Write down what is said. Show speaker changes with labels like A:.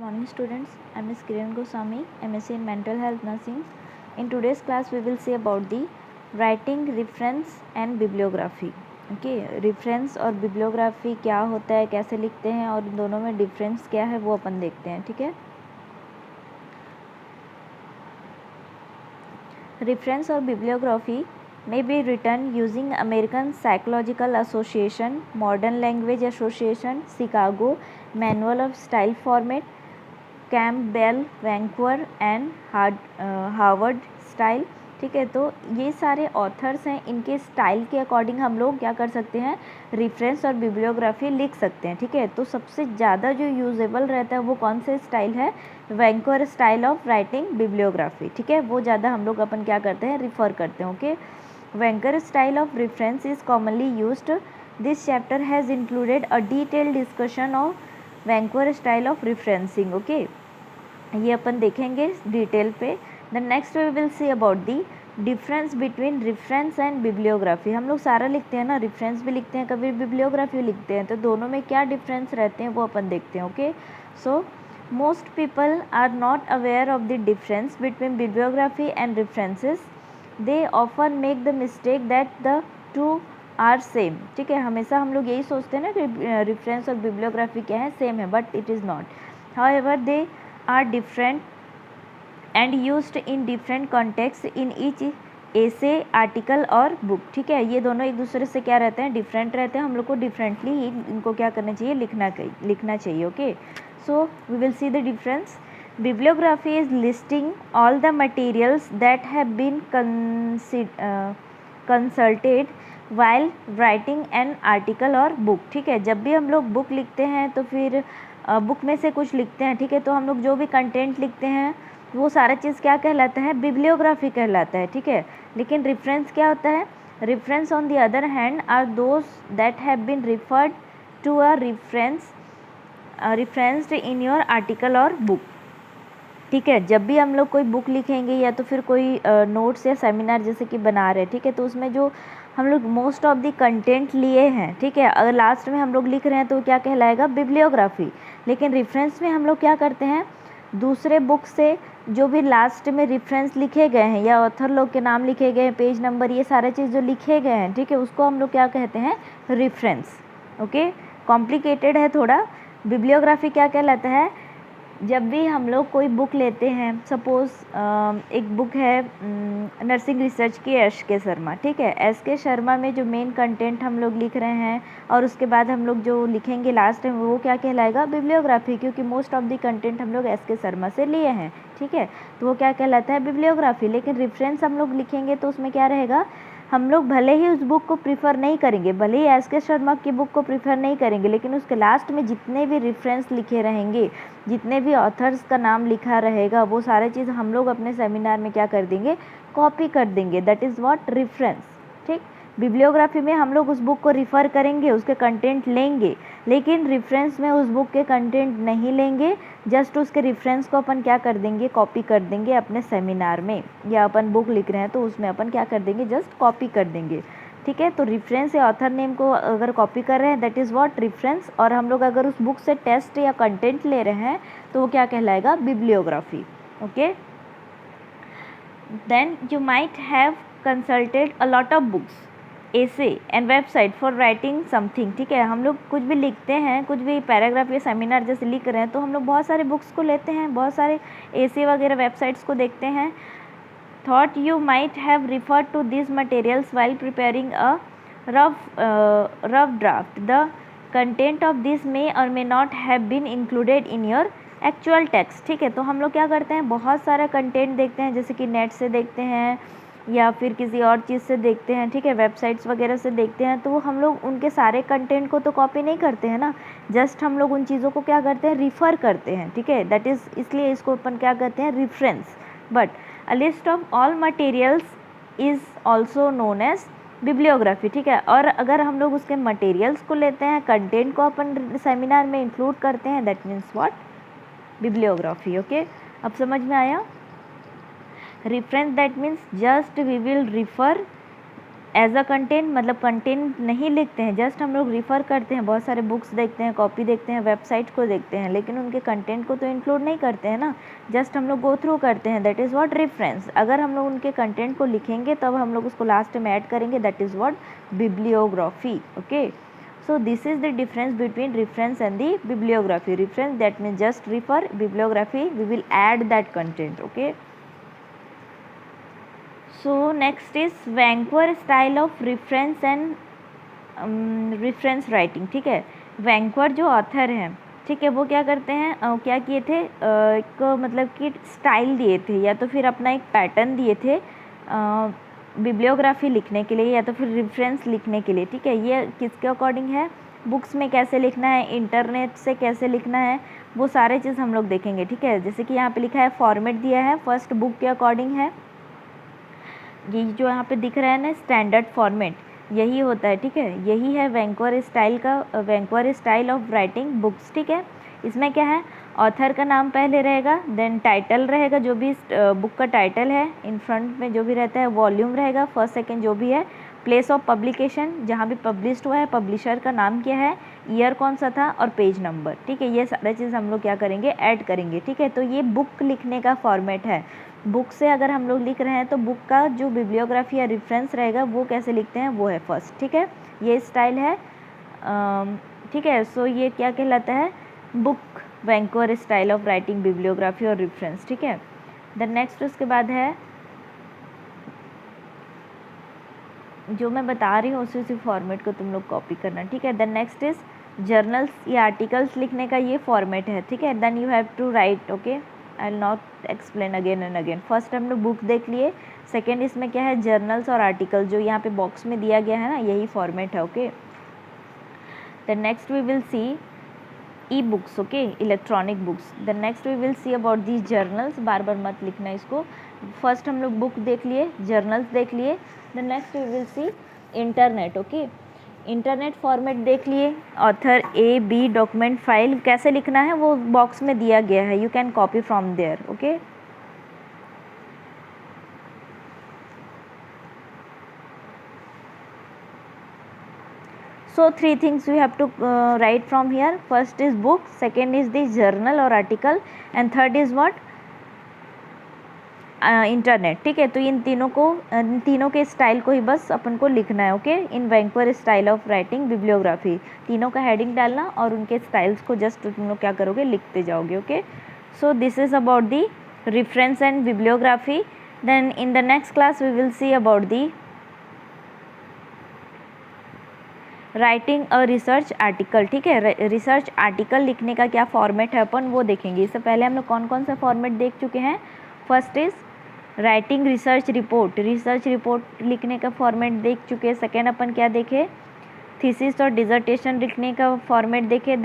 A: Morning students, I am Ms. Kiran Goswami, MSc in Mental Health Nursing. In today's class we will see about the writing, reference and bibliography. reference और bibliography क्या होता है, कैसे लिखते हैं और इन दोनों में difference क्या है वो अपन देखते हैं. ठीक है. Reference or bibliography may be written using American Psychological Association, Modern Language Association, Chicago Manual of Style Format, Campbell, Vancouver and Harvard style. ठीक है, तो ये सारे ऑथर्स हैं, इनके स्टाइल के अकॉर्डिंग हम लोग क्या कर सकते हैं, रेफरेंस और बिब्लियोग्राफी लिख सकते हैं. ठीक है, तो सबसे ज़्यादा जो यूजेबल रहता है वो कौन से स्टाइल है, Vancouver style of writing bibliography. ठीक है, वो ज़्यादा हम लोग अपन क्या करते हैं, रिफ़र करते हैं. Okay, Vancouver style of reference is commonly used. This chapter has included a detailed discussion of Vancouver style of referencing. Okay, ये अपन देखेंगे डिटेल पे. The next we will see about the difference between reference and bibliography. हम लोग सारा लिखते हैं ना, रेफरेंस भी लिखते हैं, कभी बिब्लियोग्राफी लिखते हैं, तो दोनों में क्या डिफरेंस रहते हैं वो अपन देखते हैं. Okay, so most people are not aware of the difference between bibliography and references. They often make the mistake that the two are same. ठीक है, हमेशा हम लोग यही सोचते हैं ना कि रेफरेंस और बिब्लियोग्राफी क्या है, सेम है, but it is not. However they are different and used in different contexts in each essay, article और book. ठीक है, ये दोनों एक दूसरे से क्या रहते हैं, डिफरेंट रहते हैं. हम लोग को डिफरेंटली ही इनको क्या करना चाहिए, लिखना चाहिए. Okay, so we will see the difference. Bibliography is listing all the materials that have been consulted while writing an article और बुक. ठीक है, जब भी हम लोग बुक लिखते हैं तो फिर बुक में से कुछ लिखते हैं. ठीक है, तो हम लोग जो भी कंटेंट लिखते हैं वो सारा चीज़ क्या कहलाता है, बिब्लियोग्राफी कहलाता है. ठीक है, लेकिन रेफरेंस क्या होता है, reference on the other hand are those that have been referred to a referenced in your article और बुक. ठीक है, जब भी हम लोग कोई बुक लिखेंगे या तो फिर कोई नोट्स या सेमिनार जैसे कि बना रहे हैं, ठीक है, तो उसमें जो हम लोग मोस्ट ऑफ द कंटेंट लिए हैं, ठीक है, अगर लास्ट में हम लोग लिख रहे हैं तो क्या कहलाएगा, बिब्लियोग्राफी. लेकिन रेफरेंस में हम लोग क्या करते हैं, दूसरे बुक से जो भी लास्ट में रेफरेंस लिखे गए हैं या ऑथर लोग के नाम लिखे गए हैं, पेज नंबर, ये सारे चीज़ जो लिखे गए हैं, ठीक है, उसको हम लोग क्या कहते हैं, रेफरेंस. ओके, कॉम्प्लिकेटेड है थोड़ा. बिब्लियोग्राफी क्या कहलाता है, जब भी हम लोग कोई बुक लेते हैं, सपोज़ एक बुक है नर्सिंग रिसर्च की एस के शर्मा. ठीक है, एस के शर्मा में जो मेन कंटेंट हम लोग लिख रहे हैं और उसके बाद हम लोग जो लिखेंगे लास्ट में वो क्या कहलाएगा, बिब्लियोग्राफी, क्योंकि मोस्ट ऑफ द कंटेंट हम लोग एस के शर्मा से लिए हैं. ठीक है, तो वो क्या कहलाता है, बिब्लियोग्राफी. लेकिन रेफरेंस हम लोग लिखेंगे तो उसमें क्या रहेगा, हम लोग भले ही उस बुक को प्रीफर नहीं करेंगे, भले ही एस के शर्मा की बुक को प्रीफर नहीं करेंगे, लेकिन उसके लास्ट में जितने भी रेफरेंस लिखे रहेंगे, जितने भी ऑथर्स का नाम लिखा रहेगा, वो सारे चीज़ हम लोग अपने सेमिनार में क्या कर देंगे, कॉपी कर देंगे. That is what, reference. ठीक, बिब्लियोग्राफी में हम लोग उस बुक को रिफ़र करेंगे, उसके कंटेंट लेंगे, लेकिन रेफरेंस में उस बुक के कंटेंट नहीं लेंगे, जस्ट उसके रेफरेंस को अपन क्या कर देंगे, कॉपी कर देंगे अपने सेमिनार में, या अपन बुक लिख रहे हैं तो उसमें अपन क्या कर देंगे, जस्ट कॉपी कर देंगे. ठीक है, तो रेफरेंस या ऑथर नेम को अगर कॉपी कर रहे हैं, दैट इज़ व्हाट, रेफरेंस. और हम लोग अगर उस बुक से टेस्ट या कंटेंट ले रहे हैं तो वो क्या कहलाएगा, bibliography. Okay, then you might have consulted a lot of books, essay and website for writing something. ठीक है, हम लोग कुछ भी लिखते हैं, कुछ भी पैराग्राफ या सेमिनार जैसे लिख रहे हैं, तो हम लोग बहुत सारे बुक्स को लेते हैं, बहुत सारे एसे वगैरह वेबसाइट्स को देखते हैं. Thought you might have referred to this materials while preparing a rough draft. The content of this may or may not have been included in your actual text. ठीक है, तो हम लोग क्या करते हैं, बहुत सारा कंटेंट देखते हैं, जैसे कि नेट से देखते हैं या फिर किसी और चीज़ से देखते हैं. ठीक है, वेबसाइट्स वगैरह से देखते हैं, तो हम लोग उनके सारे कंटेंट को तो कॉपी नहीं करते हैं ना, जस्ट हम लोग उन चीज़ों को क्या करते हैं, रिफ़र करते हैं. ठीक है, दैट इज़, इसलिए इसको अपन क्या कहते हैं, reference. But a list of all materials is also known as bibliography. ठीक है, और अगर हम लोग उसके मटेरियल्स को लेते हैं, कंटेंट को अपन सेमिनार में इंक्लूड करते हैं, that means what, bibliography. Okay, अब समझ में आया. Reference, that means just we will refer as a content मतलब कंटेंट नहीं लिखते हैं, जस्ट हम लोग रिफ़र करते हैं, बहुत सारे बुक्स देखते हैं, कॉपी देखते हैं, वेबसाइट को देखते हैं, लेकिन उनके कंटेंट को तो इंक्लूड नहीं करते हैं ना, जस्ट हम लोग गो थ्रू करते हैं, दैट इज़ व्हाट रेफरेंस। अगर हम लोग उनके कंटेंट को लिखेंगे तब हम लोग उसको लास्ट में ऐड करेंगे, that is what bibliography. Okay, so this is the difference between reference and the bibliography. Reference, that means just refer. Bibliography, we will add that content. Okay, so next is Vancouver style of reference and reference writing. ठीक है, Vancouver जो author हैं, ठीक है, वो क्या करते हैं, क्या किए थे, एक मतलब कि स्टाइल दिए थे या तो फिर अपना एक पैटर्न दिए थे बिब्लियोग्राफी लिखने के लिए या तो फिर रेफरेंस लिखने के लिए। ठीक है, ये किसके अकॉर्डिंग है, बुक्स में कैसे लिखना है, इंटरनेट से कैसे लिखना है, वो सारे चीज़ हम लोग देखेंगे। ठीक है, जैसे कि यहाँ पे लिखा है फॉर्मेट दिया है, फर्स्ट बुक के अकॉर्डिंग है, ये जो यहाँ पे दिख रहा है ना स्टैंडर्ड फॉर्मेट, यही होता है। ठीक है, यही है वैंकूवर स्टाइल का, Vancouver style of writing books. ठीक है, इसमें क्या है, ऑथर का नाम पहले रहेगा, देन टाइटल रहेगा, जो भी बुक का टाइटल है, इन फ्रंट में जो भी रहता है, वॉल्यूम रहेगा, फर्स्ट सेकंड जो भी है, प्लेस ऑफ पब्लिकेशन जहाँ भी पब्लिश्ड हुआ है, पब्लिशर का नाम क्या है, ईयर कौन सा था, और पेज नंबर। ठीक है, ये सारे चीज़ हम लोग क्या करेंगे, ऐड करेंगे। ठीक है, तो ये बुक लिखने का फॉर्मेट है। बुक से अगर हम लोग लिख रहे हैं तो बुक का जो बिब्लियोग्राफी या रेफरेंस रहेगा वो कैसे लिखते हैं, वो है फर्स्ट। ठीक है, ये स्टाइल है। ठीक है, सो ये क्या कहलाता है, book Vancouver style of writing bibliography और रेफरेंस। ठीक है, द नेक्स्ट उसके बाद है जो मैं बता रही हूँ उसी फॉर्मेट को तुम लोग कॉपी करना। ठीक है, द नेक्स्ट इज जर्नल्स या आर्टिकल्स लिखने का ये फॉर्मेट है। ठीक है, then you have to write. Okay, I will not explain again and again. First हम लोग बुक देख लिए, सेकेंड इसमें क्या है, जर्नल्स और आर्टिकल, जो यहाँ पे बॉक्स में दिया गया है ना, यही फॉर्मेट है। Okay, the next we will see e books. Okay, electronic books. The next we will see about these journals, बार बार मत लिखना इसको। फर्स्ट हम लोग बुक देख लिए, जर्नल्स देख लिए, the next we will see internet. Okay, internet format देख लिए, author A B document file कैसे लिखना है वो बॉक्स में दिया गया है, you can copy from there. Okay, so 3 things we have to write from here. First is book, second is the journal or article, and third is what, internet. ठीक है, तो इन तीनों के स्टाइल को ही बस अपन को लिखना है। Okay, in Vancouver style of writing bibliography, तीनों का हेडिंग डालना और उनके स्टाइल्स को जस्ट तुम लोग क्या करोगे, लिखते जाओगे। Okay, so this is about the reference and bibliography. Then in the next class we will see about the writing a research article. ठीक है, रिसर्च आर्टिकल लिखने का क्या फॉर्मेट है अपन वो देखेंगे। इससे पहले हम लोग कौन कौन सा फॉर्मेट देख चुके हैं। First is writing research report, research report लिखने का फॉर्मेट देख चुके हैं। सेकेंड अपन क्या देखे, थीसिस और डिसर्टेशन लिखने का फॉर्मेट देखे।